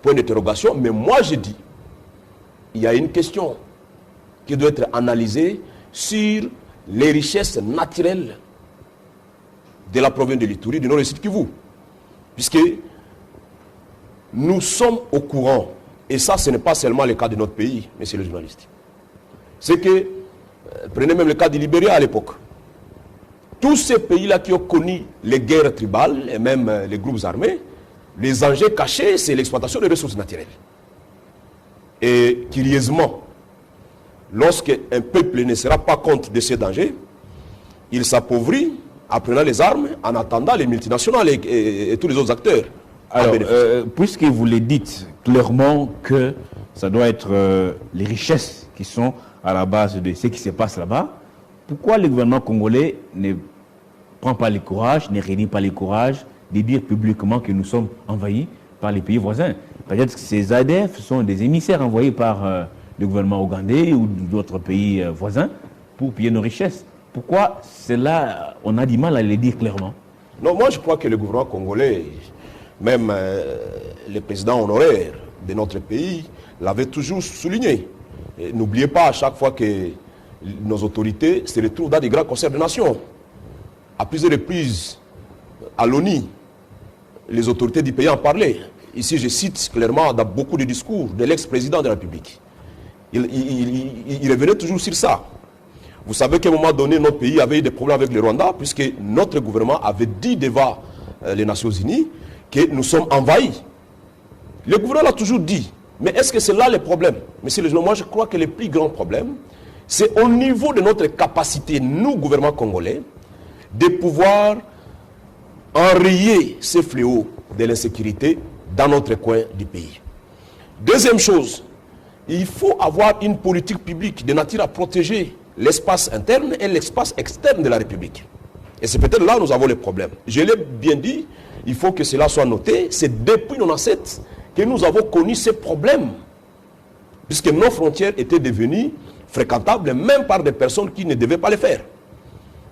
point d'interrogation. Mais moi, je dis, il y a une question qui doit être analysée sur les richesses naturelles de la province de l'Ituri, du nord du Sud Kivu. Puisque nous sommes au courant, et ça, ce n'est pas seulement le cas de notre pays, messieurs les journalistes. C'est que, prenez même le cas du Libéria à l'époque. Tous ces pays-là qui ont connu les guerres tribales, et même les groupes armés, les enjeux cachés, c'est l'exploitation des ressources naturelles. Et curieusement, lorsqu'un peuple ne sera pas compte de ces dangers, il s'appauvrit en prenant les armes, en attendant les multinationales et tous les autres acteurs. Alors, puisque vous le dites clairement que ça doit être les richesses qui sont à la base de ce qui se passe là-bas, pourquoi le gouvernement congolais ne prend pas le courage, ne réunit pas le courage de dire publiquement que nous sommes envahis par les pays voisins? Peut-être que ces ADF sont des émissaires envoyés par le gouvernement ougandais ou d'autres pays voisins pour piller nos richesses. Pourquoi cela, on a du mal à le dire clairement? Non, moi je crois que le gouvernement congolais, même le président honoraire de notre pays, l'avait toujours souligné. N'oubliez pas à chaque fois que nos autorités se retrouvent dans des grands concerts de nations. À plusieurs reprises, à l'ONU, les autorités du pays en parlaient. Ici, je cite clairement dans beaucoup de discours de l'ex-président de la République. Il revenait toujours sur ça. Vous savez qu'à un moment donné, notre pays avait eu des problèmes avec le Rwanda, puisque notre gouvernement avait dit devant les Nations Unies que nous sommes envahis. Le gouvernement l'a toujours dit. Mais est-ce que c'est là le problème? Monsieur le président, moi je crois que le plus grand problème, c'est au niveau de notre capacité, nous, gouvernement congolais, de pouvoir enrayer ce fléau de l'insécurité dans notre coin du pays. Deuxième chose, il faut avoir une politique publique de nature à protéger l'espace interne et l'espace externe de la République. Et c'est peut-être là où nous avons les problèmes. Je l'ai bien dit, il faut que cela soit noté. C'est depuis 1997 que nous avons connu ces problèmes. Puisque nos frontières étaient devenues fréquentables même par des personnes qui ne devaient pas le faire.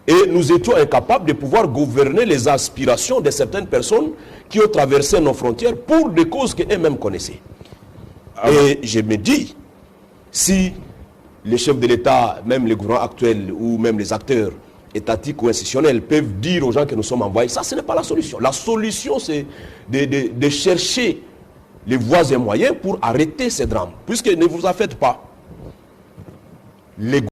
Et nous étions incapables de pouvoir gouverner les aspirations de certaines personnes qui ont traversé nos frontières pour des causes qu'eux-mêmes connaissaient. Et je me dis, si les chefs de l'État, même les gouvernements actuels ou même les acteurs étatiques ou institutionnels peuvent dire aux gens que nous sommes envoyés, ça ce n'est pas la solution. La solution c'est de chercher les voies et moyens pour arrêter ces drames. Puisque ne vous en faites pas. Les